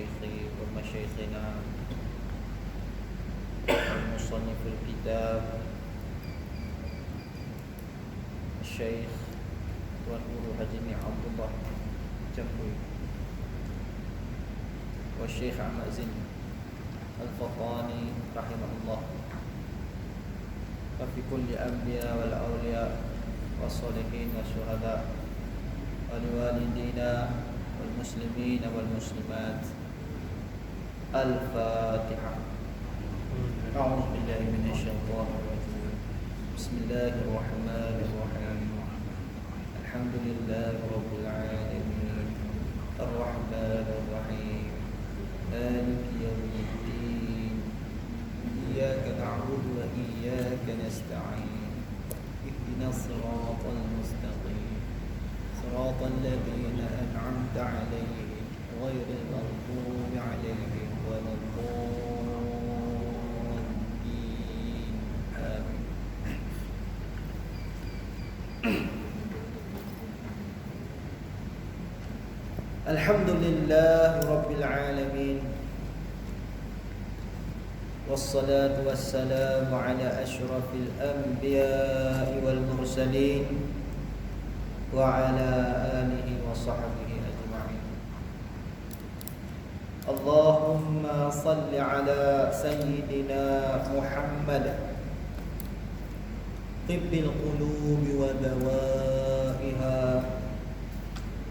شيخي ومشايخنا المصنف الكتاب الشيخ والغuru Haji Abdullah Jambuy والشيخ Ahmad Zin Al-Fatani rahimahullah وفي كل أنبياء والأولياء والصالحين والشهداء ولوالدينا والمسلمين والمسلمات. الفاتحة. أعوذ بالله من الشيطان الرجيم. بسم الله الرحمن الرحيم. الحمد لله رب العالمين الرحمن الرحيم مالك يوم الدين إياك نعبد وإياك نستعين اهدنا الصراط المستقيم صراط الذين أنعمت عليهم غير المغضوب عليهم ولا الضالين آمين. الحمد لله رب العالمين والصلاة والسلام على أشرف الأنبياء والمرسلين وعلى آله وصحبه أجمعين. اللهم صل على سيدنا محمد طب القلوب ودوائها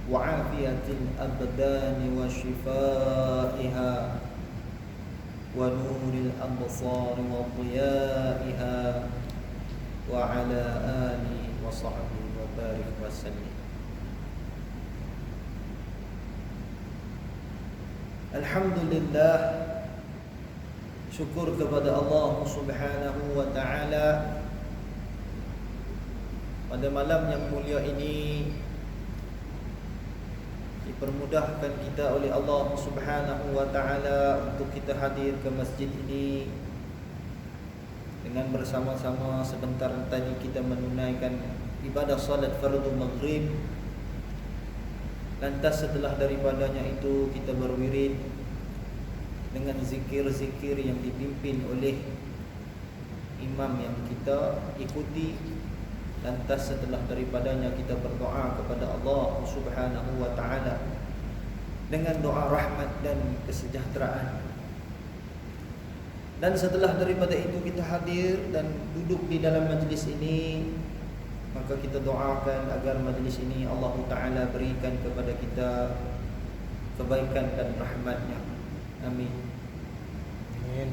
وعافية الأبدان وشفائها ونور الأبصار وضيائها وعلى آله وصحبه وبارك وسلم. Alhamdulillah, syukur kepada Allah Subhanahu wa taala pada malam yang mulia ini dipermudahkan kita oleh Allah Subhanahu wa taala untuk kita hadir ke masjid ini dengan bersama-sama. Sebentar tadi kita menunaikan ibadah salat fardu maghrib. Lantas setelah daripadanya itu kita berwirid dengan zikir-zikir yang dipimpin oleh imam yang kita ikuti. Lantas setelah daripadanya kita berdoa kepada Allah Subhanahu wa taala dengan doa rahmat dan kesejahteraan. Dan setelah daripada itu kita hadir dan duduk di dalam majlis ini, maka kita doakan agar majlis ini Allah Ta'ala berikan kepada kita kebaikan dan rahmatnya. Amin. Amin.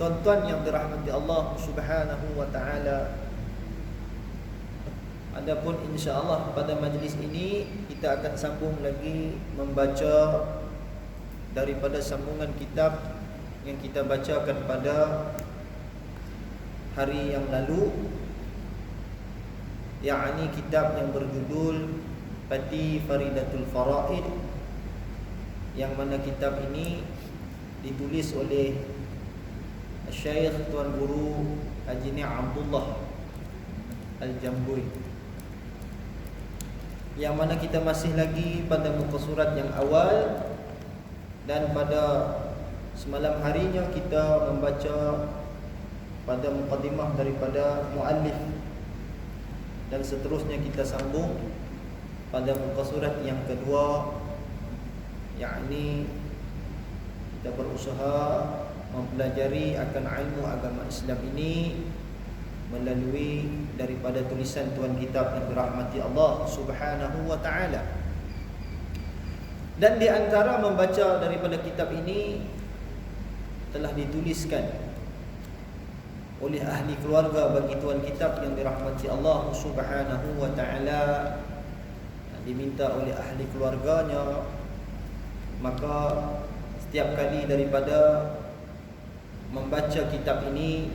Tuan-tuan yang dirahmati Allah Subhanahu wa ta'ala, adapun insya-Allah pada majlis ini kita akan sambung lagi membaca daripada sambungan kitab yang kita bacakan pada hari yang lalu, yakni kitab yang berjudul Pati Faridatul Faraid, yang mana kitab ini ditulis oleh Syekh Tuan Guru Haji Abdullah Al-Jambuy, yang mana kita masih lagi pada muka surat yang awal, dan pada semalam harinya kita membaca pada muqaddimah daripada muallif, dan seterusnya kita sambung pada muka surat yang kedua, yakni kita berusaha mempelajari akan ilmu agama Islam ini melalui daripada tulisan tuan kitab yang dirahmati Allah Subhanahu wa taala. Dan di antara membaca daripada kitab ini telah dituliskan oleh ahli keluarga bagi tuan kitab yang dirahmati Allah Subhanahu wa taala, diminta oleh ahli keluarganya. Maka setiap kali daripada membaca kitab ini,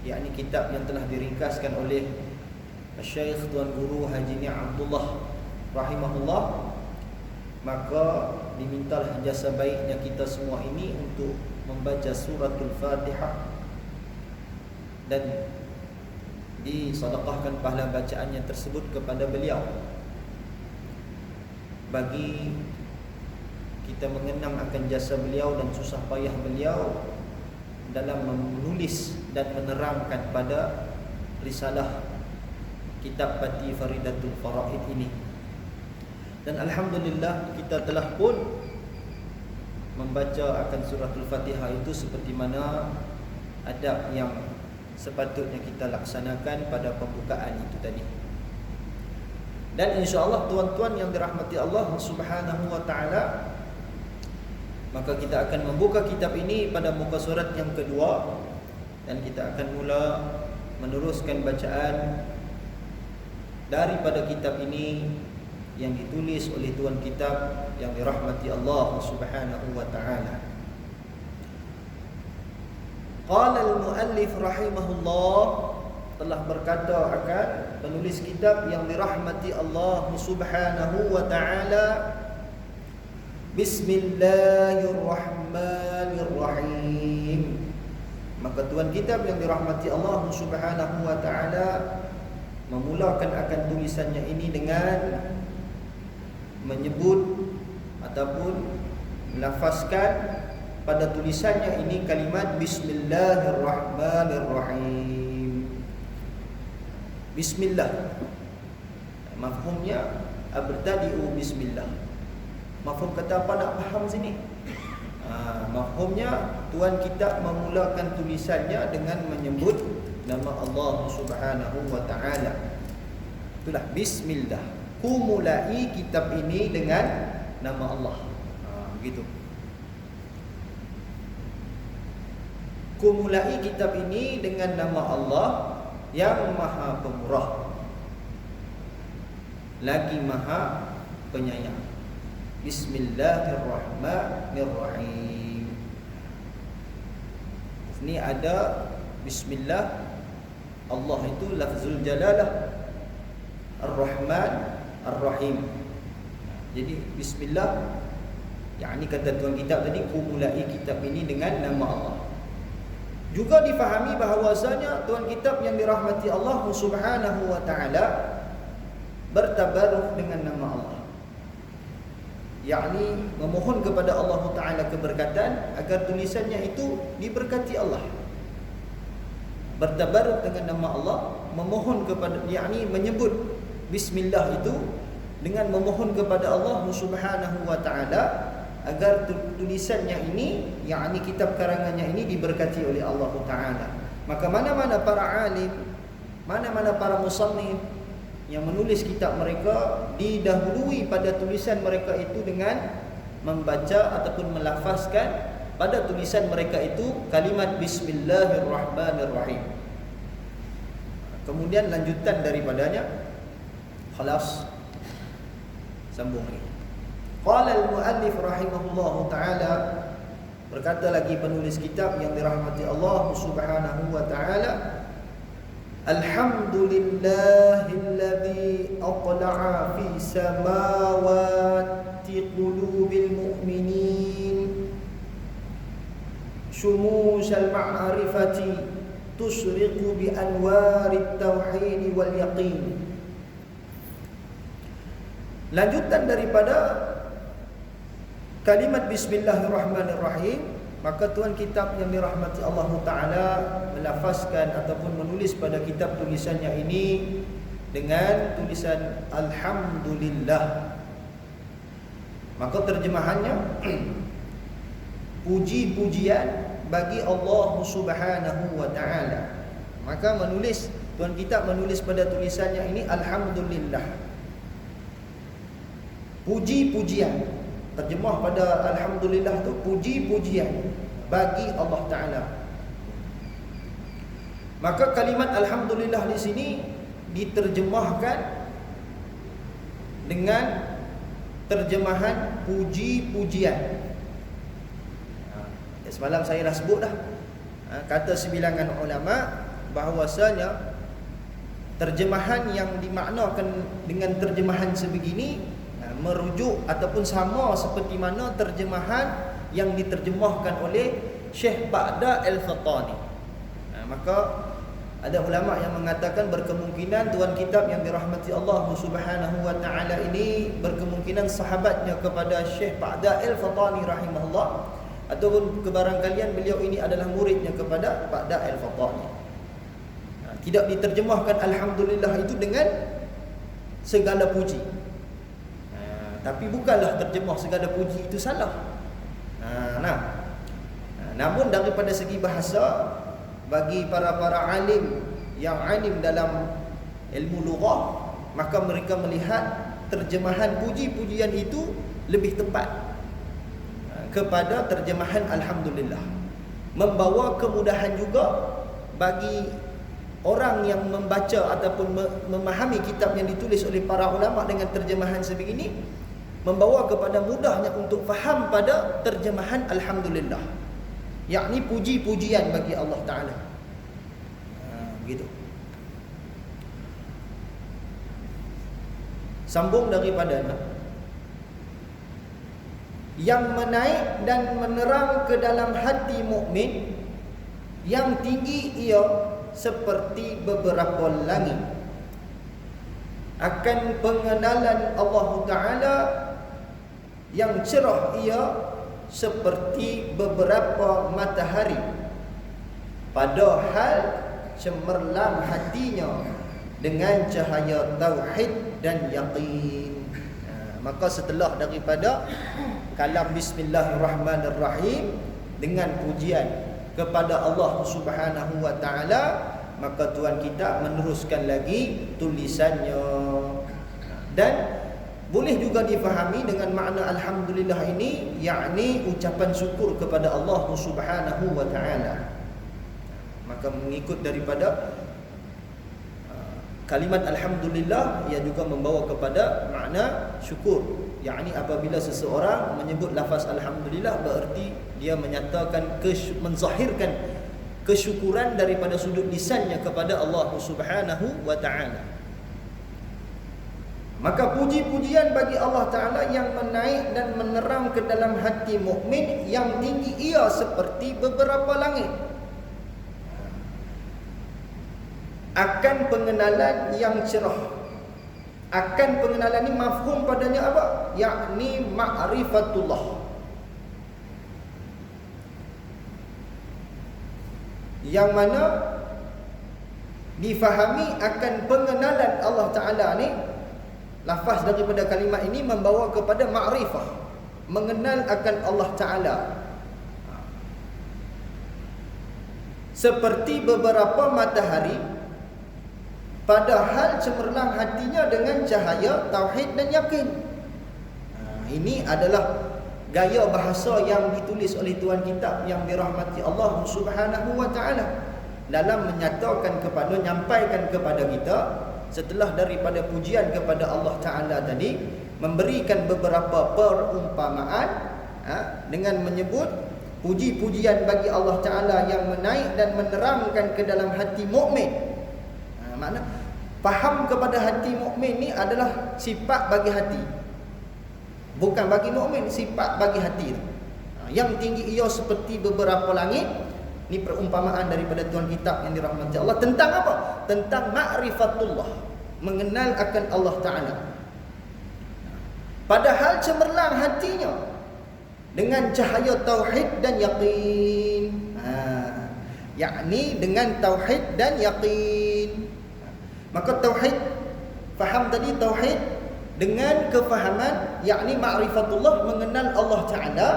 yakni kitab yang telah diringkaskan oleh Syekh Tuan Guru Haji Abdullah rahimahullah, maka dimintalah jasa baiknya kita semua ini untuk membaca suratul Fatihah dan disedekahkan pahala bacaannya tersebut kepada beliau, bagi kita mengenang akan jasa beliau dan susah payah beliau dalam menulis dan menerangkan pada risalah kitab Pati Faridatul Faraid ini. Dan alhamdulillah kita telah pun membaca akan suratul Fatihah itu seperti mana adab yang sepatutnya kita laksanakan pada pembukaan itu tadi. Dan insya-Allah tuan-tuan yang dirahmati Allah Subhanahu wa taala, maka kita akan membuka kitab ini pada muka surat yang kedua dan kita akan mula meneruskan bacaan daripada kitab ini yang ditulis oleh tuan kitab yang dirahmati Allah Subhanahu wa taala. Qala al-muallif rahimahullah, telah berkata akan penulis kitab yang dirahmati Allah Subhanahu wa taala, Bismillahirrahmanirrahim. Maka tuan kitab yang dirahmati Allah Subhanahu wa taala memulakan akan tulisannya ini dengan menyebut ataupun melafazkan pada tulisannya ini kalimat Bismillahirrahmanirrahim. Bismillah, mafhumnya abtadi'u bismillah. Mafhum kata apa nak faham sini? Mafhumnya tuan kitab memulakan tulisannya dengan menyebut nama Allah Subhanahu wa taala. Itulah bismillah. Ku mulai kitab ini dengan nama Allah. Begitu. Ku mulai kitab ini dengan nama Allah yang Maha Pemurah lagi Maha Penyayang. Bismillahirrahmanirrahim. Ini ada bismillah. Allah itu lafzul jalalah, Ar-Rahman Ar-Rahim. Jadi bismillah, yakni kata tuan kitab tadi, ku mulai kitab ini dengan nama Allah. Juga difahami bahawasanya tuan kitab yang dirahmati Allah Subhanahu wa taala bertabaruk dengan nama Allah, yakni memohon kepada Allah taala keberkatan agar tulisannya itu diberkati Allah. Bertabaruk dengan nama Allah, memohon kepada, yakni menyebut bismillah itu dengan memohon kepada Allah Subhanahu wa taala agar tulisannya ini, yakni kitab karangannya ini diberkati oleh Allah taala. Maka mana-mana para alim, mana-mana para musannif yang menulis kitab mereka didahului pada tulisan mereka itu dengan membaca ataupun melafazkan pada tulisan mereka itu kalimat Bismillahirrahmanirrahim. Kemudian lanjutan daripadanya, khalas, sambung lagi. Qala al-muallif rahimahullahu taala, berkata lagi penulis kitab yang dirahmati Allah Subhanahu wa taala, Alhamdulillahilladzi aqla'a fi samawati qulubil mu'minin syumushal ma'rifati tusyriqu bi anwarit tauhid wal yaqin. Lanjutan daripada kalimat Bismillahirrahmanirrahim, maka tuan kitab yang dirahmati Allah taala melafazkan ataupun menulis pada kitab tulisannya ini dengan tulisan Alhamdulillah. Maka terjemahannya puji-pujian bagi Allah Subhanahu wa taala. Maka menulis, tuan kitab menulis pada tulisannya ini Alhamdulillah, puji-pujian. Terjemah pada Alhamdulillah itu puji-pujian bagi Allah taala. Maka kalimat Alhamdulillah di sini diterjemahkan dengan terjemahan puji-pujian. Semalam saya dah sebut dah, kata sebilangan ulama bahawasanya terjemahan yang dimaknakan dengan terjemahan sebegini merujuk ataupun sama seperti mana terjemahan yang diterjemahkan oleh Syekh Ba'da Al-Fatani. Maka Ada ulama yang mengatakan berkemungkinan tuan kitab yang dirahmati Allah Subhanahu wa taala ini berkemungkinan sahabatnya kepada Syekh Ba'da Al-Fatani rahimahullah, ataupun kebarangkalian beliau ini adalah muridnya kepada Ba'da Al-Fatani. Tidak diterjemahkan alhamdulillah itu dengan segala puji. Tapi bukanlah terjemah segala puji itu salah. Namun daripada segi bahasa, bagi para alim yang alim dalam ilmu lughah, maka mereka melihat terjemahan puji-pujian itu lebih tepat kepada terjemahan alhamdulillah, membawa kemudahan juga bagi orang yang membaca ataupun memahami kitab yang ditulis oleh para ulama dengan terjemahan sebegini, membawa kepada mudahnya untuk faham pada terjemahan alhamdulillah, yakni puji-pujian bagi Allah Ta'ala. Begitu. Sambung daripadanya, yang menaik dan menerang ke dalam hati mukmin, yang tinggi ia seperti beberapa langit. Akan pengenalan Allah Ta'ala, yang cerah ia seperti beberapa matahari, padahal cemerlang hatinya dengan cahaya tauhid dan yaqin. Maka setelah daripada kalam bismillahirrahmanirrahim dengan pujian kepada Allah Subhanahu wa taala, maka tuan kita meneruskan lagi tulisannya. Dan boleh juga difahami dengan makna alhamdulillah ini, yakni ucapan syukur kepada Allah Subhanahu wa taala. Maka mengikut daripada kalimat alhamdulillah, ia juga membawa kepada makna syukur, yakni apabila seseorang menyebut lafaz alhamdulillah, berarti dia menyatakan menzahirkan kesyukuran daripada sudut lisannya kepada Allah Subhanahu wa taala. Maka puji-pujian bagi Allah Ta'ala yang menaik dan menerang ke dalam hati mukmin, yang tinggi ia seperti beberapa langit. Akan pengenalan yang cerah. Akan pengenalan ini mafhum padanya apa? Yakni ma'rifatullah, yang mana difahami akan pengenalan Allah Ta'ala ni, lafaz daripada kalimat ini membawa kepada ma'rifah, mengenal akan Allah Ta'ala, seperti beberapa matahari, padahal cemerlang hatinya dengan cahaya tauhid dan yakin. Ini adalah gaya bahasa yang ditulis oleh tuan kitab yang dirahmati Allah Subhanahu wa taala, dalam menyatakan kepada, menyampaikan kepada kita, setelah daripada pujian kepada Allah Ta'ala tadi, memberikan beberapa perumpamaan dengan menyebut puji-pujian bagi Allah Ta'ala yang menaik dan menerangkan ke dalam hati mukmin. Makna faham kepada hati mukmin ni adalah sifat bagi hati, bukan bagi mukmin, sifat bagi hati. Yang tinggi ia seperti beberapa langit. Ini perumpamaan daripada tuan kitab yang dirahmati Allah tentang apa? Tentang ma'rifatullah, mengenal akan Allah Ta'ala, padahal cemerlang hatinya dengan cahaya tauhid dan yaqin. Yakni dengan tauhid dan yaqin. Maka tauhid, faham tadi tauhid dengan kefahaman, yakni ma'rifatullah, mengenal Allah Ta'ala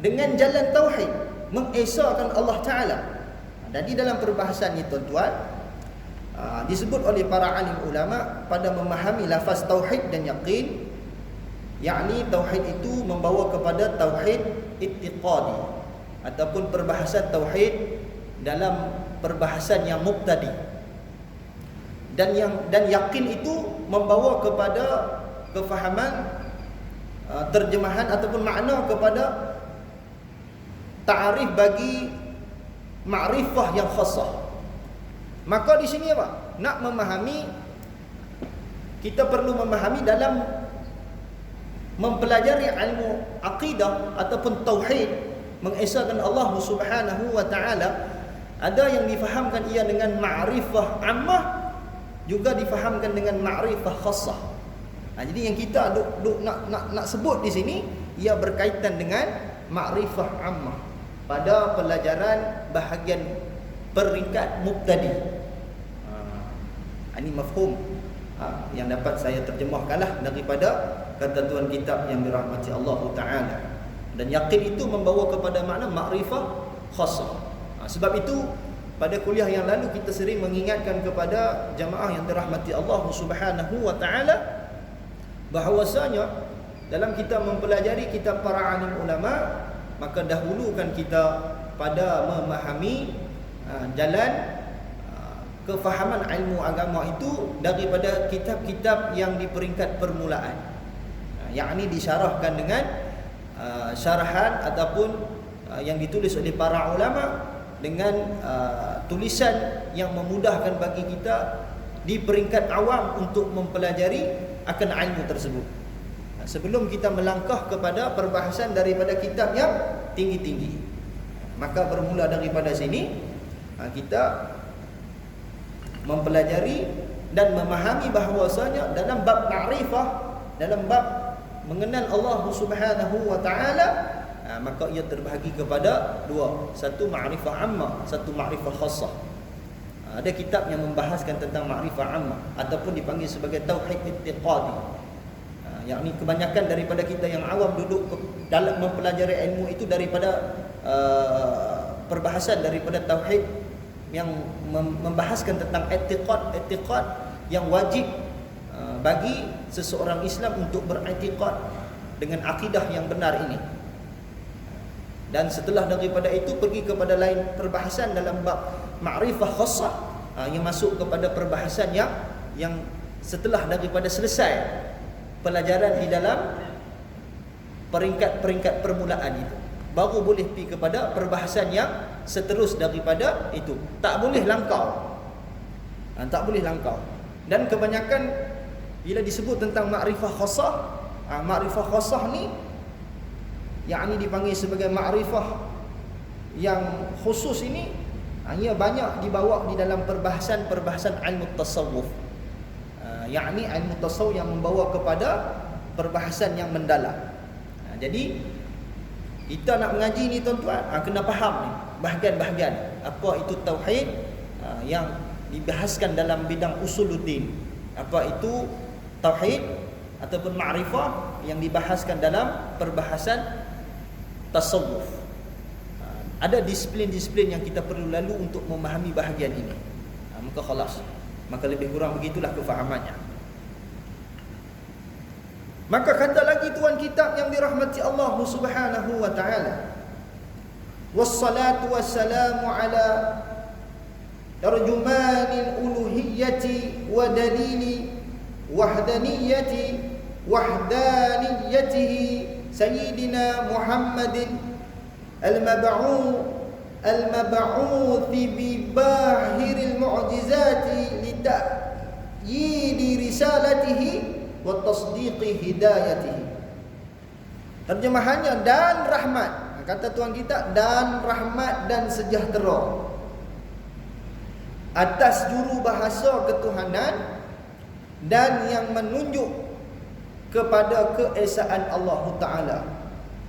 dengan jalan tauhid, mengesahkan Allah Ta'ala. Jadi dalam perbahasan ni tuan-tuan, disebut oleh para alim ulama pada memahami lafaz tauhid dan yaqin, yakni tauhid itu membawa kepada tauhid i'tiqadi, ataupun perbahasan tauhid dalam perbahasan yang mubtadi, dan yakin itu membawa kepada kefahaman, terjemahan ataupun makna kepada ta'arif bagi ma'rifah yang khasah. Maka di sini apa? Nak memahami, kita perlu memahami dalam mempelajari ilmu akidah ataupun tauhid, mengesahkan Allah Subhanahu wa taala, Ada yang difahamkan ia dengan ma'rifah ammah, juga difahamkan dengan ma'rifah khassah. Jadi yang kita nak sebut di sini, ia berkaitan dengan ma'rifah ammah pada pelajaran bahagian peringkat mubtadi. Ini mafhum yang dapat saya terjemahkanlah daripada ketentuan kitab yang dirahmati Allah Ta'ala. Dan yakin itu membawa kepada makna ma'rifah khassah. Sebab itu pada kuliah yang lalu kita sering mengingatkan kepada jamaah yang dirahmati Allah Subhanahu wa taala bahawasanya dalam kita mempelajari kitab para alim ulama, maka dahulukan kita pada memahami jalan kefahaman ilmu agama itu daripada kitab-kitab yang di peringkat permulaan, yakni disyarahkan dengan syarahan ataupun yang ditulis oleh para ulama dengan tulisan yang memudahkan bagi kita di peringkat awam untuk mempelajari akan ilmu tersebut. Sebelum kita melangkah kepada perbahasan daripada kitab yang tinggi-tinggi, maka bermula daripada sini kita mempelajari dan memahami bahawasanya dalam bab ma'rifah, dalam bab mengenal Allah Subhanahu wa taala, maka ia terbahagi kepada dua. Satu ma'rifah ammah, satu ma'rifah khassah. Ada kitab yang membahaskan tentang ma'rifah ammah ataupun dipanggil sebagai tauhid i'tiqadi. Yakni kebanyakan daripada kita yang awam duduk dalam mempelajari ilmu itu daripada perbahasan daripada tauhid yang membahaskan tentang i'tiqad yang wajib bagi seseorang Islam untuk beriktikad dengan akidah yang benar ini. Dan setelah daripada itu pergi kepada lain perbahasan dalam bab ma'rifah khassah, yang masuk kepada perbahasan yang setelah daripada selesai pelajaran di dalam peringkat-peringkat permulaan itu, baru boleh pergi kepada perbahasan yang seterus daripada itu. Tak boleh langkau. Tak boleh langkau. Dan kebanyakan bila disebut tentang ma'rifah khassah, ma'rifah khassah ni yakni dipanggil sebagai ma'rifah yang khusus ini, ia banyak dibawa di dalam perbahasan ilmu tasawuf. Yakni ilmu tasawuf yang membawa kepada perbahasan yang mendalam. Jadi kita nak mengaji ni tuan-tuan, kena faham ni bahagian-bahagian apa itu tauhid yang dibahaskan dalam bidang usuluddin, apa itu tauhid ataupun ma'rifah yang dibahaskan dalam perbahasan tasawuf. Ada disiplin-disiplin yang kita perlu lalu untuk memahami bahagian ini. Maka khalas, maka lebih kurang begitulah kefahamannya. Maka kata lagi tuan kitab yang dirahmati Allah Subhanahu wa taala, wassalatu wassalamu ala tarjumanil uluhiyyati wa dalili wahdaniyatihi Sayyidina Muhammadin al-mab'uth bi bahiril mu'jizati li ta'yidi risalatihi wa tasdiqi hidayatihi. Terjemahannya, dan rahmat, kata tuan kita, dan rahmat dan sejahtera atas juru bahasa ketuhanan dan yang menunjuk kepada keesaan Allah Ta'ala,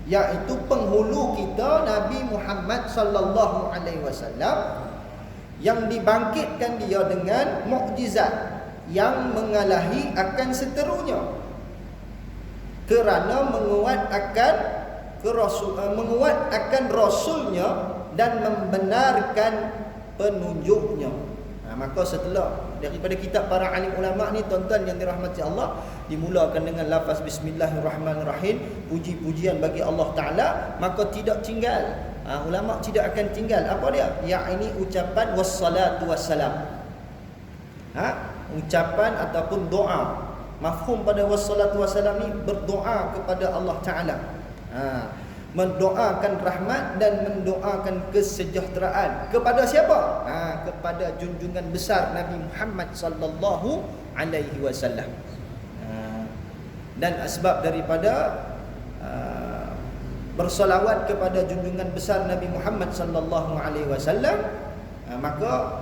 iaitu penghulu kita Nabi Muhammad sallallahu alaihi wasallam, yang dibangkitkan dia dengan mukjizat yang mengalahi akan seterunya, kerana menguat akan rasulnya dan membenarkan penunjuknya. Maka setelah daripada kitab para alim ulama ni tuan-tuan yang dirahmati Allah, dimulakan dengan lafaz bismillahirrahmanirrahim, puji-pujian bagi Allah Ta'ala, maka tidak tinggal, ulama tidak akan tinggal apa dia? Ini ucapan wassalatu wassalam, ucapan ataupun doa. Mafhum pada wassalatu wassalam ni berdoa kepada Allah Ta'ala, mendoakan rahmat dan mendoakan kesejahteraan kepada siapa? Kepada junjungan besar Nabi Muhammad sallallahu alaihi wasallam. Dan asbab daripada bersolawat kepada junjungan besar Nabi Muhammad sallallahu alaihi wasallam maka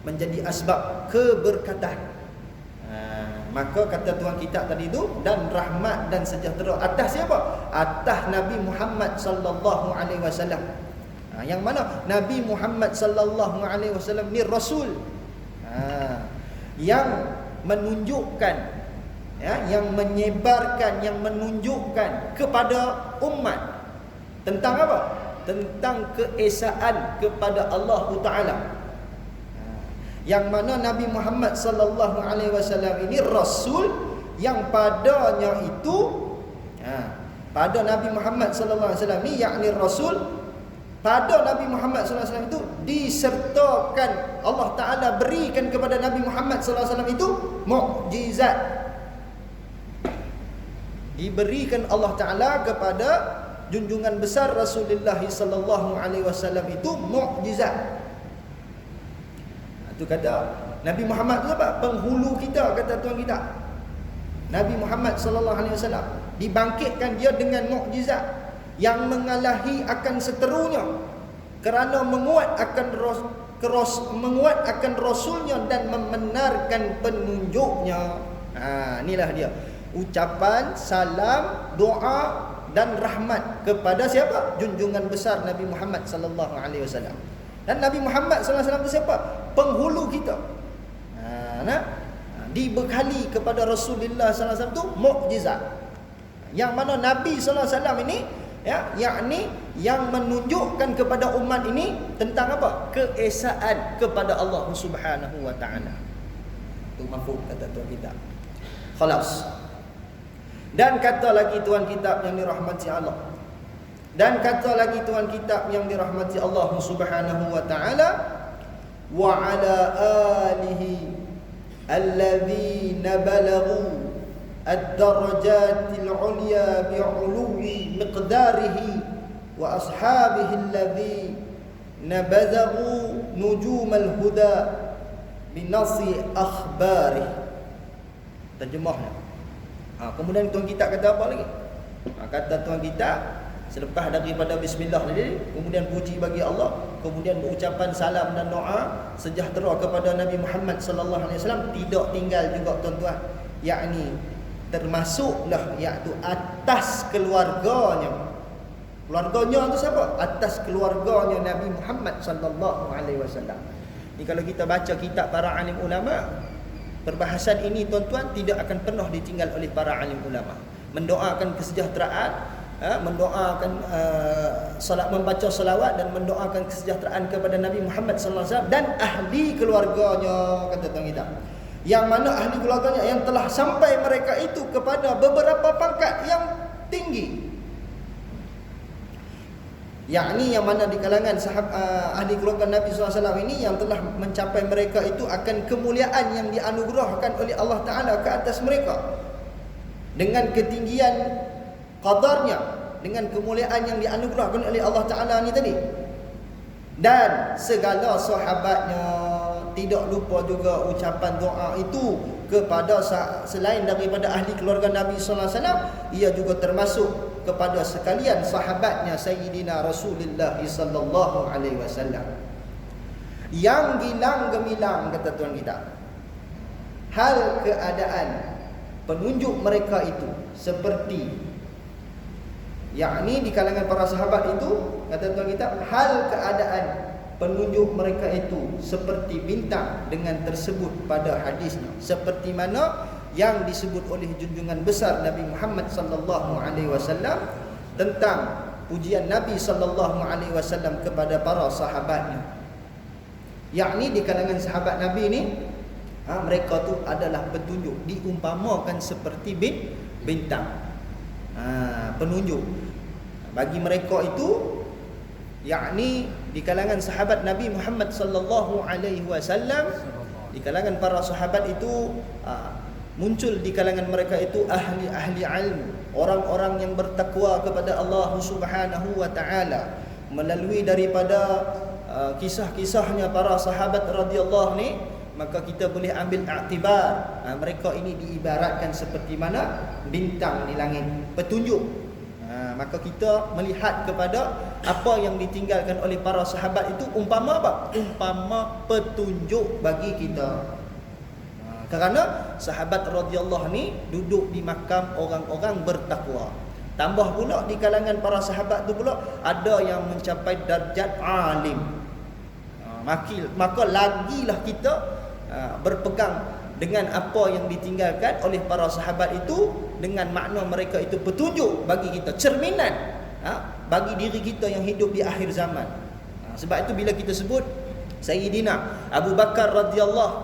menjadi asbab keberkatan. Maka kata tuan kita tadi itu, dan rahmat dan sejahtera atas siapa? Atas Nabi Muhammad sallallahu alaihi wasallam. Yang mana Nabi Muhammad sallallahu alaihi wasallam ni rasul. Yang menunjukkan, yang menyebarkan, yang menunjukkan kepada umat tentang apa? Tentang keesaan kepada Allah Taala. Yang mana Nabi Muhammad sallallahu alaihi wasallam ini rasul yang padanya itu, pada Nabi Muhammad sallallahu alaihi wasallam ni, yakni rasul, pada Nabi Muhammad sallallahu alaihi wasallam itu disertakan, Allah Taala berikan kepada Nabi Muhammad sallallahu alaihi wasallam itu mukjizat. Diberikan Allah Taala kepada junjungan besar Rasulullah sallallahu alaihi wasallam itu mukjizat. Itu kata Nabi Muhammad tu apa? Penghulu kita, kata tuan kita. Nabi Muhammad sallallahu alaihi wasallam dibangkitkan dia dengan mukjizat yang mengalahi akan seterunya, kerana menguat akan rasulnya dan membenarkan penunjuknya. Inilah dia ucapan salam, doa dan rahmat kepada siapa? Junjungan besar Nabi Muhammad sallallahu alaihi wasallam. Dan Nabi Muhammad sallallahu alaihi wasallam itu siapa? Penghulu kita. Dibekali kepada Rasulullah sallallahu alaihi wasallam itu mukjizat. Yang mana Nabi sallallahu alaihi wasallam ini, yakni yang menunjukkan kepada umat ini tentang apa? Keesaan kepada Allah Subhanahu wa taala. Itu mafhum kata tuan kita. Khalas. Dan kata lagi tuan kitab yang dirahmati Allah. Dan kata lagi tuan kitab yang dirahmati Allah Subhanahu wa taala, wa ala alihi alladhina balaghu ad-darajatil ulya bi'uluwi miqdarihi wa ashabihi alladhina bazaghu nujumal huda binasi akhbarih. Terjemahnya. Kemudian tuan kitab kata apa lagi? Kata tuan kitab, selepas daripada bismillah tadi, kemudian puji bagi Allah, kemudian ucapan salam dan doa sejahtera kepada Nabi Muhammad sallallahu alaihi wasallam, tidak tinggal juga tuan-tuan, yakni termasuklah iaitu atas keluarganya. Keluarganya itu siapa? Atas keluarganya Nabi Muhammad sallallahu alaihi wasallam. Ni kalau kita baca kitab para alim ulama, perbahasan ini tuan-tuan tidak akan pernah ditinggal oleh para alim ulama. Mendoakan kesejahteraan, mendoakan membaca salawat dan mendoakan kesejahteraan kepada Nabi Muhammad sallallahu alaihi wasallam dan ahli keluarganya, kata tuan kita. Yang mana ahli keluarganya yang telah sampai mereka itu kepada beberapa pangkat yang tinggi. Yakni yang mana di kalangan ahli keluarga Nabi SAW ini yang telah mencapai mereka itu akan kemuliaan yang dianugerahkan oleh Allah Ta'ala ke atas mereka, dengan ketinggian qadarnya, dengan kemuliaan yang dianugerahkan oleh Allah Ta'ala ni tadi. Dan segala sahabatnya, tidak lupa juga ucapan doa itu kepada selain daripada ahli keluarga Nabi SAW, ia juga termasuk kepada sekalian sahabatnya Sayyidina Rasulullah sallallahu alaihi wasallam yang gilang gemilang, kata tuan kita, hal keadaan penunjuk mereka itu seperti, yakni di kalangan para sahabat itu, kata tuan kita, hal keadaan penunjuk mereka itu seperti bintang dengan tersebut pada hadisnya, seperti mana yang disebut oleh junjungan besar Nabi Muhammad sallallahu alaihi wasallam tentang pujian Nabi sallallahu alaihi wasallam kepada para sahabatnya. Yakni di kalangan sahabat Nabi ini, mereka tu adalah petunjuk, diumpamakan seperti bintang. Penunjuk bagi mereka itu, yakni di kalangan sahabat Nabi Muhammad sallallahu alaihi wasallam, di kalangan para sahabat itu muncul di kalangan mereka itu ahli-ahli ilmu, orang-orang yang bertakwa kepada Allah Subhanahu wa taala, melalui daripada kisah-kisahnya para sahabat radhiyallahu ni, maka kita boleh ambil iktibar, mereka ini diibaratkan seperti mana bintang di langit, petunjuk. Maka kita melihat kepada apa yang ditinggalkan oleh para sahabat itu umpama apa? Umpama petunjuk bagi kita. Kerana sahabat radhiyallahu ni duduk di makam orang-orang bertakwa. Tambah pula di kalangan para sahabat tu pula ada yang mencapai darjat alim. Maka lagilah kita berpegang dengan apa yang ditinggalkan oleh para sahabat itu, dengan makna mereka itu petunjuk bagi kita, cerminan bagi diri kita yang hidup di akhir zaman. Sebab itu bila kita sebut Sayyidina Abu Bakar radhiyallahu,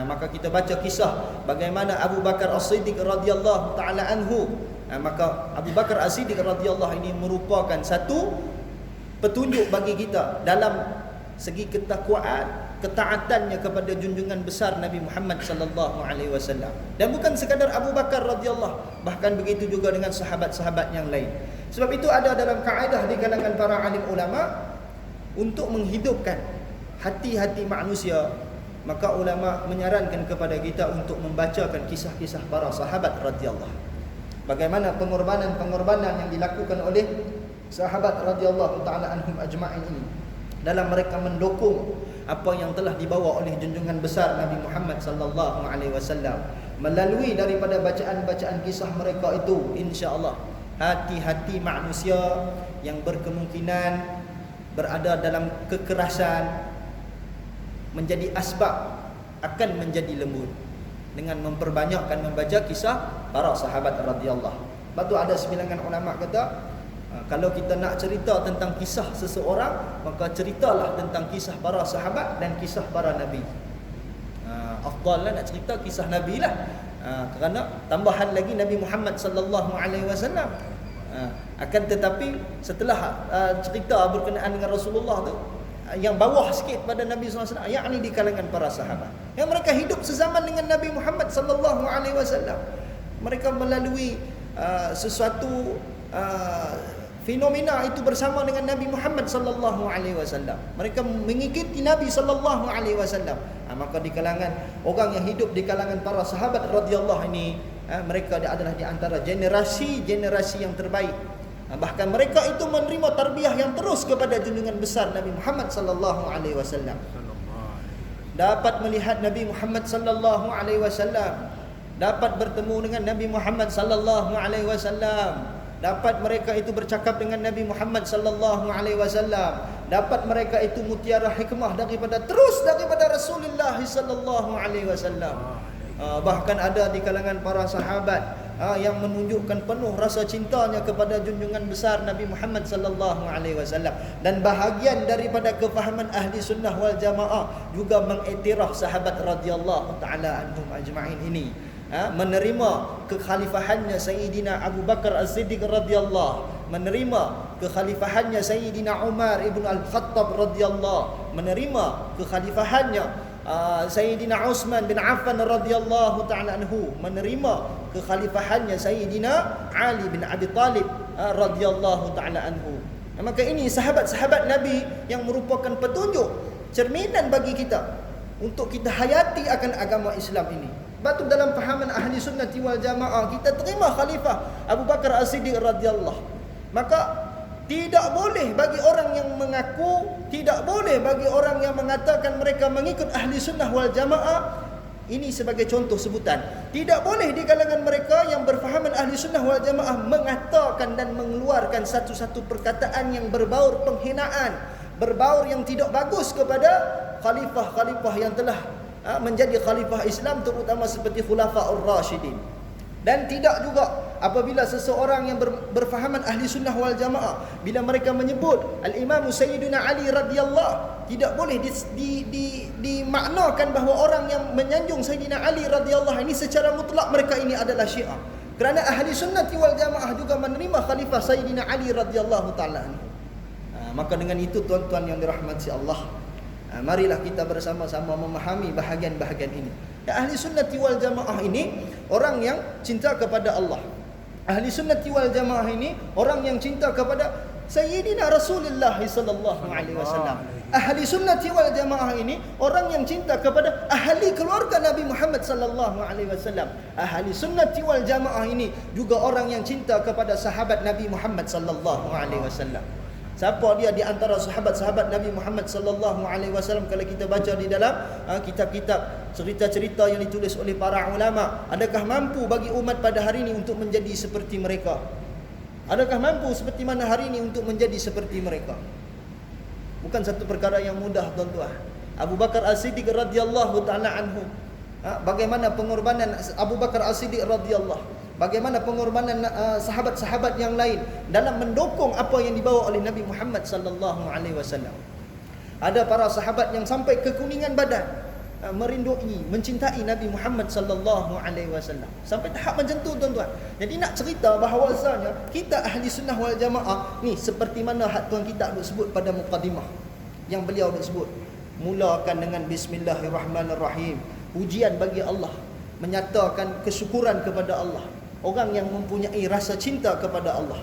maka kita baca kisah bagaimana Abu Bakar As-Siddiq radhiyallahu taala anhu. Maka Abu Bakar As-Siddiq radhiyallahu ini merupakan satu petunjuk bagi kita dalam segi ketakwaan, ketaatannya kepada junjungan besar Nabi Muhammad sallallahu alaihi wasallam. Dan bukan sekadar Abu Bakar radhiyallahu, bahkan begitu juga dengan sahabat-sahabat yang lain. Sebab itu ada dalam kaedah di kalangan para alim ulama untuk menghidupkan hati-hati manusia, maka ulama menyarankan kepada kita untuk membacakan kisah-kisah para sahabat radhiyallahu. Bagaimana pengorbanan-pengorbanan yang dilakukan oleh sahabat radhiyallahu taala anhum ajma'in ini dalam mereka mendukung apa yang telah dibawa oleh junjungan besar Nabi Muhammad sallallahu alaihi wasallam. Melalui daripada bacaan-bacaan kisah mereka itu, insya-Allah hati-hati manusia yang berkemungkinan berada dalam kekerasan menjadi asbab akan menjadi lembut dengan memperbanyakkan membaca kisah para sahabat radhiyallahu. Sebab tu ada sebilangan ulama kata, kalau kita nak cerita tentang kisah seseorang, maka ceritalah tentang kisah para sahabat dan kisah para nabi. Afdallah nak cerita kisah nabi lah. Kerana tambahan lagi Nabi Muhammad sallallahu alaihi wasallam. Akan tetapi setelah cerita berkenaan dengan Rasulullah tu, yang bawah sikit pada Nabi SAW, yakni di kalangan para sahabat yang mereka hidup sezaman dengan Nabi Muhammad sallallahu alaihi wasallam. Mereka melalui sesuatu fenomena itu bersama dengan Nabi Muhammad sallallahu alaihi wasallam. Mereka mengikuti Nabi sallallahu alaihi wasallam. Maka di kalangan orang yang hidup di kalangan para sahabat radhiyallahu ini, mereka adalah di antara generasi yang terbaik. Bahkan mereka itu menerima tarbiyah yang terus kepada junjungan besar Nabi Muhammad sallallahu alaihi wasallam. Dapat melihat Nabi Muhammad sallallahu alaihi wasallam, dapat bertemu dengan Nabi Muhammad sallallahu alaihi wasallam, dapat mereka itu bercakap dengan Nabi Muhammad sallallahu alaihi wasallam, dapat mereka itu mutiara hikmah daripada Rasulullah sallallahu alaihi wasallam. Bahkan ada di kalangan para sahabat yang menunjukkan penuh rasa cintanya kepada junjungan besar Nabi Muhammad sallallahu alaihi wasallam. Dan bahagian daripada kefahaman ahli sunnah wal jamaah juga mengiktiraf sahabat radhiyallahu taala anhum ajma'in ini, menerima kekhalifahannya Sayyidina Abu Bakar As-Siddiq radhiyallahu, menerima kekhalifahannya Sayyidina Umar ibn Al-Khattab radhiyallahu, menerima kekhalifahannya Sayyidina Utsman bin Affan radhiyallahu ta'ala anhu, menerima kekhalifahannya Sayyidina Ali bin Abi Talib radhiyallahu ta'ala anhu. Maka ini sahabat-sahabat Nabi yang merupakan petunjuk, cerminan bagi kita untuk kita hayati akan agama Islam ini. Batu dalam fahaman ahli sunnati wal jamaah, kita terima khalifah Abu Bakar As-Siddiq radhiyallahu. Maka tidak boleh bagi orang yang mengaku, tidak boleh bagi orang yang mengatakan mereka mengikut ahli sunnah wal jamaah, ini sebagai contoh sebutan, tidak boleh di kalangan mereka yang berfahaman ahli sunnah wal jamaah mengatakan dan mengeluarkan satu-satu perkataan yang berbaur penghinaan, berbaur yang tidak bagus kepada khalifah-khalifah yang telah menjadi khalifah Islam, terutama seperti Khulafaur Rasyidin. Dan tidak juga apabila seseorang yang berfahaman ahli sunnah wal jamaah, bila mereka menyebut Al-Imam Sayyidina Ali radhiyallahu, tidak boleh dimaknakan bahawa orang yang menyanjung Sayyidina Ali radhiyallahu ini secara mutlak mereka ini adalah Syiah. Kerana ahli sunnah wal jamaah juga menerima khalifah Sayyidina Ali radhiyallahu ta'ala. Maka dengan itu tuan-tuan yang dirahmati Allah, marilah kita bersama-sama memahami bahagian-bahagian ini. Ahli sunnati wal jamaah ini orang yang cinta kepada Allah. Ahli sunnati wal jamaah ini orang yang cinta kepada Sayyidina Rasulullah sallallahu alaihi wasallam. Ahli sunnati wal jamaah ini orang yang cinta kepada ahli keluarga Nabi Muhammad sallallahu alaihi wasallam. Ahli sunnati wal jamaah ini juga orang yang cinta kepada sahabat Nabi Muhammad sallallahu alaihi wasallam. Siapa dia di antara sahabat-sahabat Nabi Muhammad sallallahu alaihi wasallam? Kalau kita baca di dalam kitab-kitab cerita-cerita yang ditulis oleh para ulama, adakah mampu bagi umat pada hari ini untuk menjadi seperti mereka? Adakah mampu seperti mana hari ini untuk menjadi seperti mereka? Bukan satu perkara yang mudah, tuan-tuan. Abu Bakar As-Siddiq radhiyallahu taala anhu. Bagaimana pengorbanan Abu Bakar As-Siddiq radhiyallahu, bagaimana pengorbanan sahabat-sahabat yang lain dalam mendukung apa yang dibawa oleh Nabi Muhammad sallallahu alaihi wasallam. Ada para sahabat yang sampai kekuningan badan, merindui, mencintai Nabi Muhammad sallallahu alaihi wasallam. Sampai tahap macam tu, tuan-tuan. Jadi nak cerita bahawasanya kita ahli sunnah wal jamaah ni seperti mana hak tuan kita duk sebut pada mukadimah yang beliau duk sebut. Mulakan dengan bismillahirrahmanirrahim. Pujian bagi Allah, menyatakan kesyukuran kepada Allah. Orang yang mempunyai rasa cinta kepada Allah.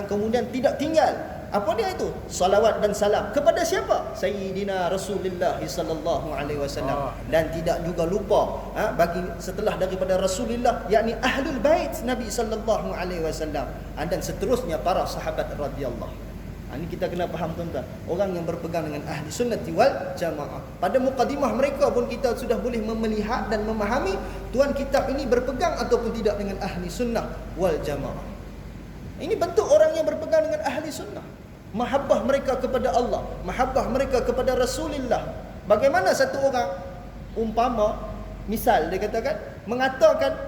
Kemudian tidak tinggal. Apa dia itu? Salawat dan salam kepada siapa? Sayyidina Rasulullah sallallahu alaihi wasallam. Dan tidak juga lupa bagi setelah daripada Rasulullah, yakni ahlul bait Nabi sallallahu alaihi wasallam, dan seterusnya para sahabat radhiyallahu. Ini kita kena faham, tuan-tuan. Orang yang berpegang dengan ahli sunnati wal jamaah. Pada mukadimah mereka pun kita sudah boleh melihat dan memahami tuan kitab ini berpegang ataupun tidak dengan ahli sunnah wal jamaah. Ini bentuk orang yang berpegang dengan ahli sunnah. Mahabbah mereka kepada Allah, mahabbah mereka kepada Rasulullah. Bagaimana satu orang umpama, misal dia katakan, mengatakan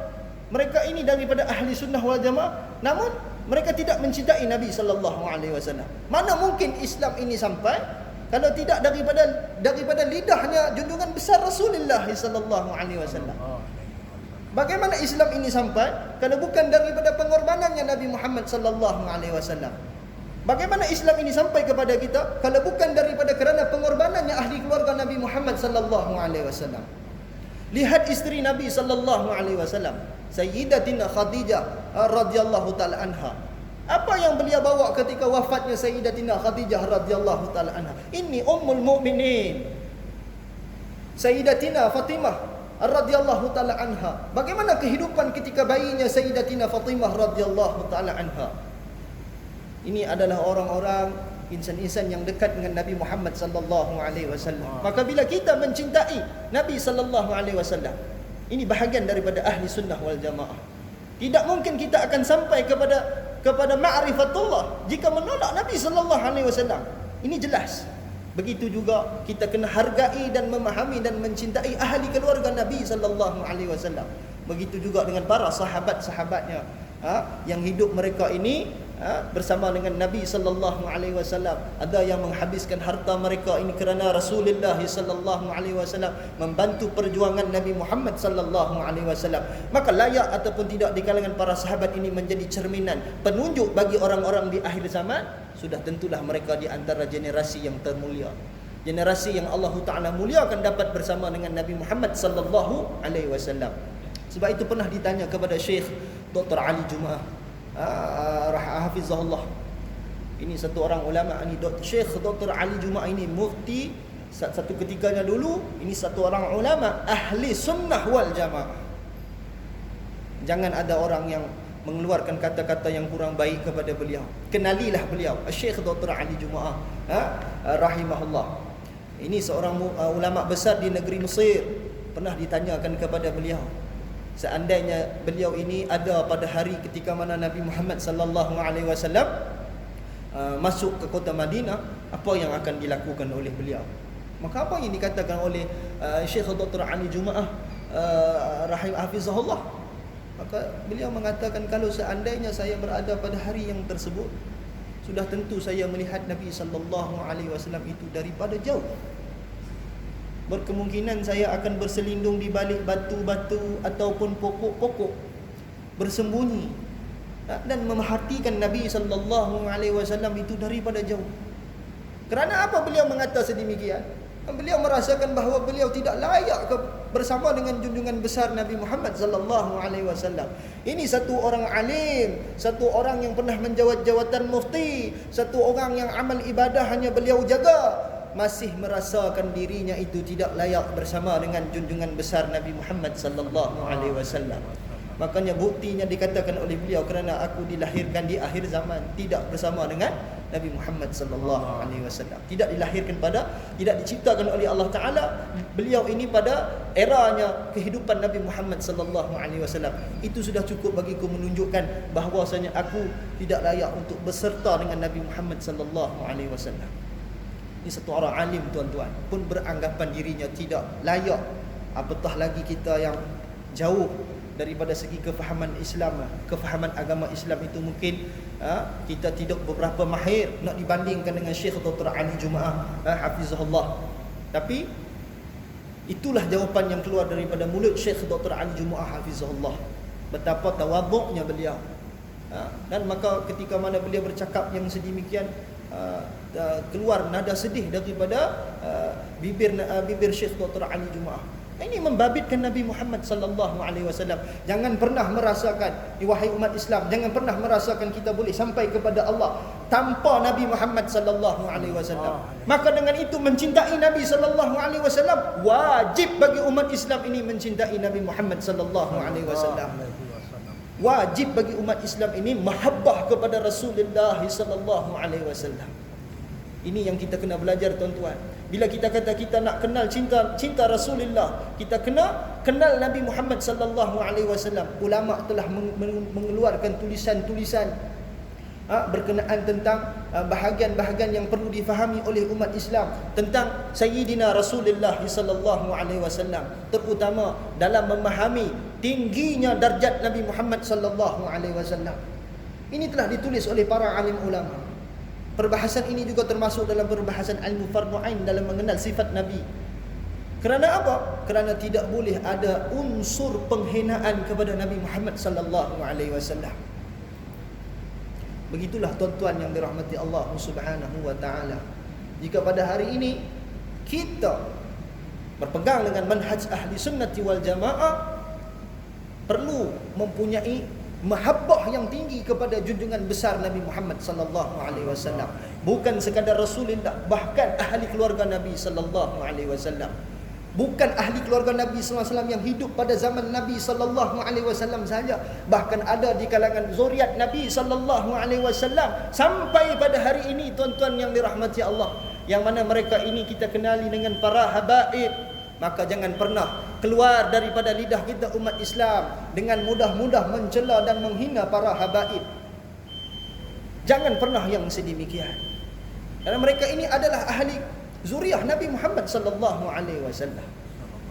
mereka ini daripada ahli sunnah wal jamaah, namun mereka tidak mencintai Nabi sallallahu alaihi wasallam. Mana mungkin Islam ini sampai kalau tidak daripada lidahnya junjungan besar Rasulullah sallallahu alaihi wasallam? Bagaimana Islam ini sampai kalau bukan daripada pengorbanannya Nabi Muhammad sallallahu alaihi wasallam? Bagaimana Islam ini sampai kepada kita kalau bukan daripada kerana pengorbanannya ahli keluarga Nabi Muhammad sallallahu alaihi wasallam? Lihat isteri Nabi sallallahu alaihi wasallam, Sayyidatina Khadijah radhiyallahu taala anha. Apa yang beliau bawa ketika wafatnya Sayyidatina Khadijah radhiyallahu taala anha? Ini ummul mukminin. Sayyidatina Fatimah radhiyallahu taala anha. Bagaimana kehidupan ketika bayinya Sayyidatina Fatimah radhiyallahu taala anha? Ini adalah orang-orang insan-insan yang dekat dengan Nabi Muhammad sallallahu alaihi wasallam. Maka bila kita mencintai Nabi sallallahu alaihi wasallam, ini bahagian daripada ahli sunnah wal jamaah. Tidak mungkin kita akan sampai kepada ma'rifatullah jika menolak Nabi sallallahu alaihi wasallam. Ini jelas. Begitu juga kita kena hargai dan memahami dan mencintai ahli keluarga Nabi sallallahu alaihi wasallam. Begitu juga dengan para sahabat-sahabatnya yang hidup mereka ini bersama dengan Nabi sallallahu alaihi wasallam. Ada yang menghabiskan harta mereka ini kerana Rasulullah sallallahu alaihi wasallam, membantu perjuangan Nabi Muhammad sallallahu alaihi wasallam. Maka layak ataupun tidak di kalangan para sahabat ini menjadi cerminan, penunjuk bagi orang-orang di akhir zaman. Sudah tentulah mereka di antara generasi yang termulia, generasi yang Allah Taala muliakan dapat bersama dengan Nabi Muhammad sallallahu alaihi wasallam. Sebab itu pernah ditanya kepada Syekh Dr. Ali Jumaah hafizahullah. Ini satu orang ulama ini, Syekh Dr. Ali Jumaah ini mufti satu ketikanya dulu. Ini satu orang ulama ahli sunnah wal jamaah. Jangan ada orang yang mengeluarkan kata-kata yang kurang baik kepada beliau. Kenalilah beliau, Syekh Dr. Ali Jumaah rahimahullah. Ini seorang ulama besar di negeri Mesir. Pernah ditanyakan kepada beliau, seandainya beliau ini ada pada hari ketika mana Nabi Muhammad sallallahu alaihi wasallam masuk ke kota Madinah, apa yang akan dilakukan oleh beliau? Maka apa yang dikatakan oleh Syekh Dr. Ali Jumaah hafizahullah? Maka beliau mengatakan, kalau seandainya saya berada pada hari yang tersebut, sudah tentu saya melihat Nabi sallallahu alaihi wasallam itu daripada jauh. Berkemungkinan saya akan berselindung di balik batu-batu ataupun pokok-pokok, bersembunyi dan memerhatikan Nabi sallallahu alaihi wasallam itu daripada jauh. Kerana apa beliau mengatakan sedemikian? Beliau merasakan bahawa beliau tidak layak bersama dengan junjungan besar Nabi Muhammad sallallahu alaihi wasallam. Ini satu orang alim, satu orang yang pernah menjawat jawatan mufti, satu orang yang amal ibadah hanya beliau jaga, masih merasakan dirinya itu tidak layak bersama dengan junjungan besar Nabi Muhammad sallallahu alaihi wasallam. Makanya buktinya dikatakan oleh beliau, kerana aku dilahirkan di akhir zaman, tidak bersama dengan Nabi Muhammad sallallahu alaihi wasallam. Tidak diciptakan oleh Allah Taala beliau ini pada eranya kehidupan Nabi Muhammad sallallahu alaihi wasallam. Itu sudah cukup bagiku menunjukkan bahwasanya aku tidak layak untuk berserta dengan Nabi Muhammad sallallahu alaihi wasallam. Ini satu orang alim tuan-tuan pun beranggapan dirinya tidak layak, apatah lagi kita yang jauh daripada segi kefahaman Islam, kefahaman agama Islam itu mungkin kita tidak beberapa mahir nak dibandingkan dengan Syekh Dr. Ali Jumaah hafizahullah. Tapi itulah jawapan yang keluar daripada mulut Syekh Dr. Ali Jumaah hafizahullah, betapa tawaduknya beliau. Dan maka ketika mana beliau bercakap yang sedemikian, keluar nada sedih daripada bibir Syekh Dr. Ali Jumaah. Ini membabitkan Nabi Muhammad sallallahu alaihi wasallam. Jangan pernah merasakan, wahai umat Islam, jangan pernah merasakan kita boleh sampai kepada Allah tanpa Nabi Muhammad sallallahu alaihi wasallam. Maka dengan itu mencintai Nabi sallallahu alaihi wasallam, wajib bagi umat Islam ini mencintai Nabi Muhammad sallallahu alaihi wasallam. Wajib bagi umat Islam ini mahabbah kepada Rasulullah sallallahu alaihi wasallam. Ini yang kita kena belajar tuan-tuan. Bila kita kata kita nak kenal cinta Rasulullah, kita kena kenal Nabi Muhammad sallallahu alaihi wasallam. Ulama telah mengeluarkan tulisan-tulisan berkenaan tentang bahagian-bahagian yang perlu difahami oleh umat Islam tentang Sayyidina Rasulullah sallallahu alaihi wasallam, terutama dalam memahami tingginya darjat Nabi Muhammad sallallahu alaihi wasallam. Ini telah ditulis oleh para alim ulama. Perbahasan ini juga termasuk dalam perbahasan ilmu fardhu ain dalam mengenal sifat Nabi. Kerana apa? Kerana tidak boleh ada unsur penghinaan kepada Nabi Muhammad sallallahu alaihi wasallam. Begitulah tuan-tuan yang dirahmati Allah Subhanahu wa taala. Jika pada hari ini kita berpegang dengan manhaj ahli sunnati wal jamaah, perlu mempunyai mahabbah yang tinggi kepada junjungan besar Nabi Muhammad sallallahu alaihi wasallam. Bukan sekadar Rasulullah, bahkan ahli keluarga Nabi sallallahu alaihi wasallam. Bukan ahli keluarga Nabi sallallahu alaihi wasallam yang hidup pada zaman Nabi sallallahu alaihi wasallam saja, bahkan ada di kalangan zuriat Nabi sallallahu alaihi wasallam sampai pada hari ini tuan-tuan yang dirahmati Allah, yang mana mereka ini kita kenali dengan para habaib. Maka jangan pernah keluar daripada lidah kita umat Islam dengan mudah-mudah mencela dan menghina para habaib. Jangan pernah yang sedemikian. Karena mereka ini adalah ahli zuriat Nabi Muhammad sallallahu alaihi wasallam.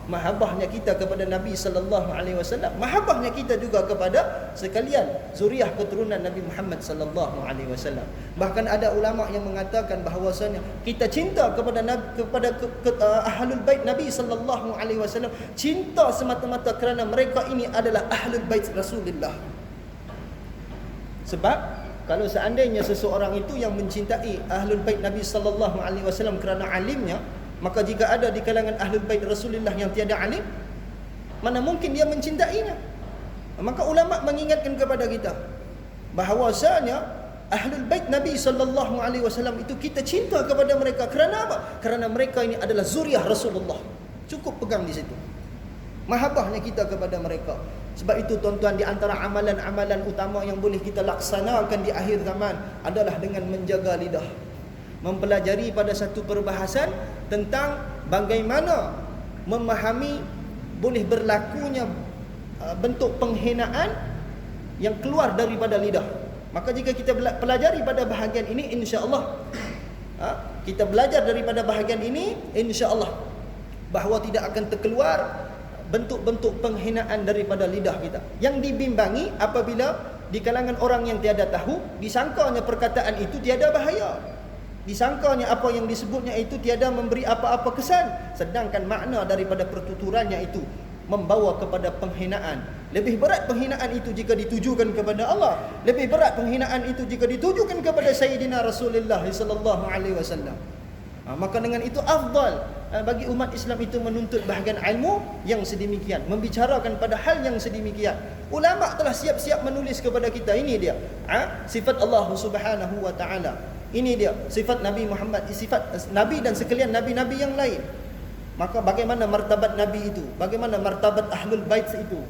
Mahabbahnya kita kepada Nabi sallallahu alaihi wasallam, mahabbahnya kita juga kepada sekalian zuriat keturunan Nabi Muhammad sallallahu alaihi wasallam. Bahkan ada ulama yang mengatakan bahawasanya kita cinta kepada ahlul bait Nabi sallallahu alaihi wasallam, cinta semata-mata kerana mereka ini adalah ahlul bait Rasulullah. Sebab kalau seandainya seseorang itu yang mencintai ahlul bait Nabi sallallahu alaihi wasallam kerana alimnya, maka jika ada di kalangan ahlul bait Rasulullah yang tiada alim, mana mungkin dia mencintainya? Maka ulama mengingatkan kepada kita bahawasanya ahlul bait Nabi sallallahu alaihi wasallam itu kita cinta kepada mereka kerana apa? Kerana mereka ini adalah zuriat Rasulullah. Cukup pegang di situ. Mahabbahnya kita kepada mereka. Sebab itu tuan-tuan, di antara amalan-amalan utama yang boleh kita laksanakan di akhir zaman adalah dengan menjaga lidah. Mempelajari pada satu perbahasan tentang bagaimana memahami boleh berlakunya bentuk penghinaan yang keluar daripada lidah. Maka jika kita pelajari pada bahagian ini, insya-Allah kita belajar daripada bahagian ini, insya-Allah bahawa tidak akan terkeluar bentuk-bentuk penghinaan daripada lidah kita. Yang dibimbangi apabila di kalangan orang yang tiada tahu disangkanya perkataan itu tiada bahaya. Disangkanya apa yang disebutnya itu tiada memberi apa-apa kesan, sedangkan makna daripada pertuturannya itu membawa kepada penghinaan. Lebih berat penghinaan itu jika ditujukan kepada Allah, lebih berat penghinaan itu jika ditujukan kepada Sayyidina Rasulullah sallallahu alaihi wasallam. Maka dengan itu afdal bagi umat Islam itu menuntut bahagian ilmu yang sedemikian, membicarakan pada hal yang sedemikian. Ulama telah siap-siap menulis kepada kita, ini dia sifat Allah Subhanahu wa taala. Ini dia sifat Nabi Muhammad, sifat Nabi dan sekalian Nabi-Nabi yang lain. Maka bagaimana martabat Nabi itu? Bagaimana martabat Ahlul Bait itu?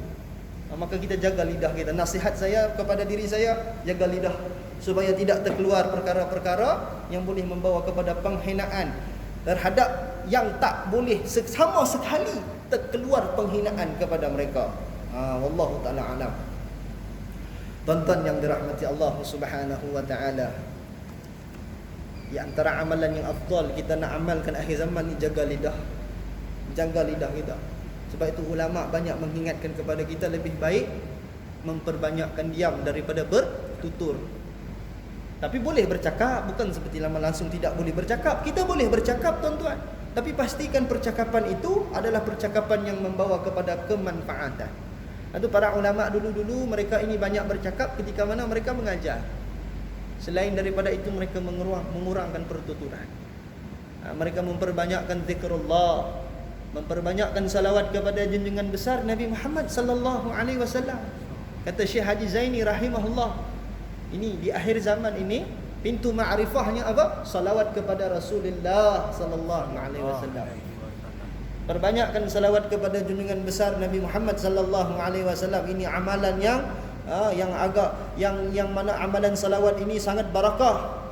Maka kita jaga lidah kita. Nasihat saya kepada diri saya, jaga lidah supaya tidak terkeluar perkara-perkara yang boleh membawa kepada penghinaan terhadap yang tak boleh sama sekali terkeluar penghinaan kepada mereka. Wallahu taala alam. Tuan-tuan yang dirahmati Allah Subhanahu wa taala, di antara amalan yang afdal kita nak amalkan akhir zaman ni, jaga lidah. Jaga lidah kita. Sebab itu ulama banyak mengingatkan kepada kita lebih baik memperbanyakkan diam daripada bertutur. Tapi boleh bercakap, bukan seperti lama langsung tidak boleh bercakap. Kita boleh bercakap tuan-tuan, tapi pastikan percakapan itu adalah percakapan yang membawa kepada kemanfaatan. Itu para ulama dulu-dulu mereka ini banyak bercakap ketika mana mereka mengajar. Selain daripada itu mereka mengurangkan pertuturan. Mereka memperbanyakkan zikrullah, memperbanyakkan salawat kepada junjungan besar Nabi Muhammad sallallahu alaihi wasallam. Kata Syekh Haji Zaini rahimahullah, ini di akhir zaman ini pintu ma'rifahnya apa? Salawat kepada Rasulullah sallallahu alaihi wasallam. Perbanyakkan salawat kepada junjungan besar Nabi Muhammad sallallahu alaihi wasallam. Ini amalan yang mana amalan salawat ini sangat barakah.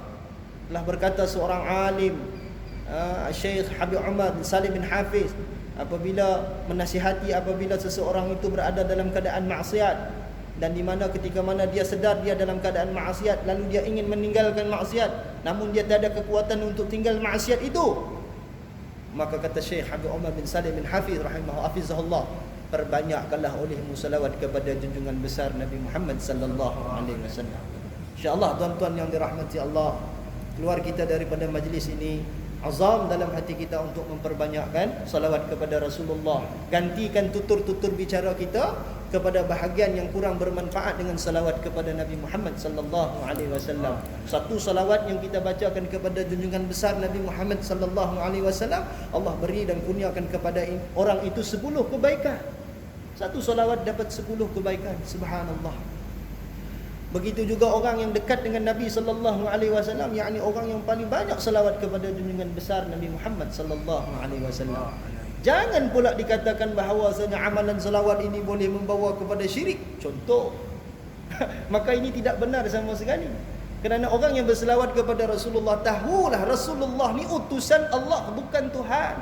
Telah berkata seorang alim, Syekh Habib Umar bin Salim bin Hafiz, apabila menasihati apabila seseorang itu berada dalam keadaan maksiat, dan di mana ketika mana dia sedar dia dalam keadaan maksiat, lalu dia ingin meninggalkan maksiat, namun dia tak ada kekuatan untuk tinggal maksiat itu, maka kata Syekh Habib Umar bin Salim bin Hafiz rahimahullah, perbanyakkanlah olehmu salawat kepada junjungan besar Nabi Muhammad sallallahu alaihi wasallam. Insya-Allah tuan-tuan yang dirahmati Allah, keluar kita daripada majlis ini azam dalam hati kita untuk memperbanyakkan salawat kepada Rasulullah. Gantikan tutur-tutur bicara kita kepada bahagian yang kurang bermanfaat dengan salawat kepada Nabi Muhammad sallallahu alaihi wasallam. Satu salawat yang kita bacakan kepada junjungan besar Nabi Muhammad sallallahu alaihi wasallam, Allah beri dan kurniakan kepada orang itu 10 kebaikan. Satu salawat dapat 10 kebaikan. Subhanallah. Begitu juga orang yang dekat dengan Nabi sallallahu alaihi wasallam, yakni orang yang paling banyak salawat kepada junjungan besar Nabi Muhammad sallallahu alaihi wasallam. Jangan pula dikatakan bahawasanya amalan salawat ini boleh membawa kepada syirik. Contoh. Maka ini tidak benar sama sekali. Kerana orang yang berselawat kepada Rasulullah, tahulah Rasulullah ni utusan Allah, bukan Tuhan.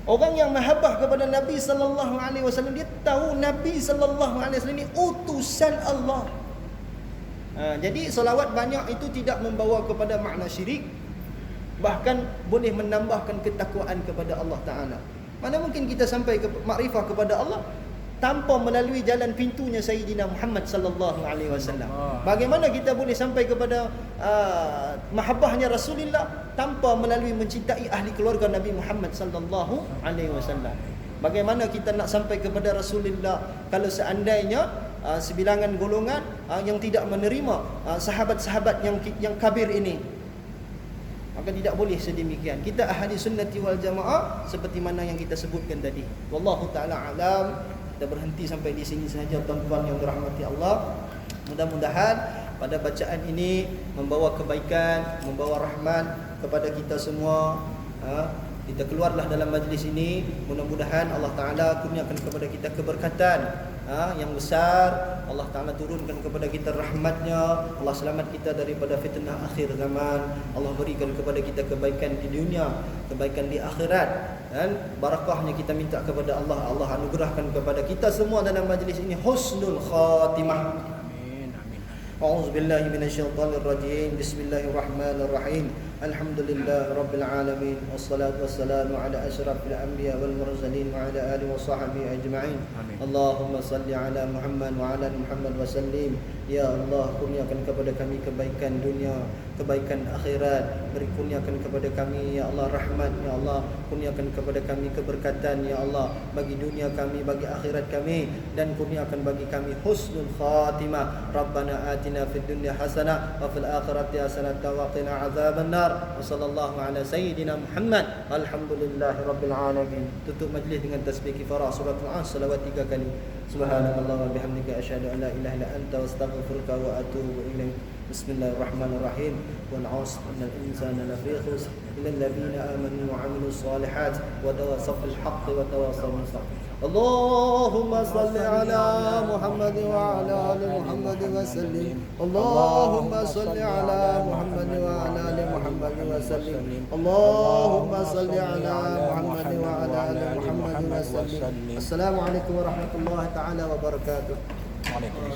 Orang yang mahabbah kepada Nabi sallallahu alaihi wasallam, dia tahu Nabi sallallahu alaihi wasallam ni utusan Allah. Jadi solawat banyak itu tidak membawa kepada makna syirik, bahkan boleh menambahkan ketakwaan kepada Allah Ta'ala. Mana mungkin kita sampai ke makrifah kepada Allah tanpa melalui jalan pintunya Sayyidina Muhammad sallallahu alaihi wasallam. Bagaimana kita boleh sampai kepada mahabbahnya Rasulullah tanpa melalui mencintai ahli keluarga Nabi Muhammad sallallahu alaihi wasallam? Bagaimana kita nak sampai kepada Rasulullah kalau seandainya sebilangan golongan yang tidak menerima sahabat-sahabat yang kabir ini? Maka tidak boleh sedemikian. Kita ahli sunnati wal jamaah seperti mana yang kita sebutkan tadi. Wallahu ta'ala alam. Kita berhenti sampai di sini sahaja tuan-tuan yang dirahmati Allah. Mudah-mudahan pada bacaan ini membawa kebaikan, membawa rahmat kepada kita semua. Kita keluarlah dalam majlis ini, mudah-mudahan Allah Ta'ala kurniakan kepada kita keberkatan yang besar. Allah Ta'ala turunkan kepada kita rahmatnya. Allah selamat kita daripada fitnah akhir zaman. Allah berikan kepada kita kebaikan di dunia, kebaikan di akhirat, dan barakahnya kita minta kepada Allah. Allah anugerahkan kepada kita semua dalam majlis ini husnul khatimah. Amin. A'udzu billahi minasyaitonir rajim. Bismillahirrahmanirrahim. Alhamdulillah Rabbil Alamin. Wassalatu wassalamu ala ashrafil anbiya wal mursalin wa ala alihi wa sahbihi ajma'in. Allahumma salli ala Muhammad wa ala Muhammad wa sallim. Ya Allah, kurniakan kepada kami kebaikan dunia, kebaikan akhirat. Beri kurniakan kepada kami ya Allah rahmat, ya Allah kurniakan kepada kami keberkatan ya Allah, bagi dunia kami, bagi akhirat kami, dan kurniakan bagi kami husnul khatimah. Rabbana atina fid dunya hasanah wa fil akhirati hasanah wa qina azabannar. Wa sallallahu ala sayyidina Muhammad. Alhamdulillahirabbil alamin. Tutup majlis dengan tasbih kifarah surah Al-Asr selawat 3 kali. Subhanallah wa bihamdika asyhadu an la ilaha illa anta astaghfiruka wa atubu ilaik. Bismillahirrahmanirrahim. Wal 'asr innal insana lafi khusr illa alladhina amanu wa 'amilus solihat wa tawasaw bil haqqi wa tawasaw bis sabr. Allahumma salli ala Muhammad wa ala ali Muhammad wa sallim. Allahumma salli ala Muhammad wa ala ali Muhammad wa sallim. Allahumma salli ala Muhammad wa ala ali Muhammad wa sallim. Assalamualaikum warahmatullahi taala wabarakatuh. Waalaikumsalam.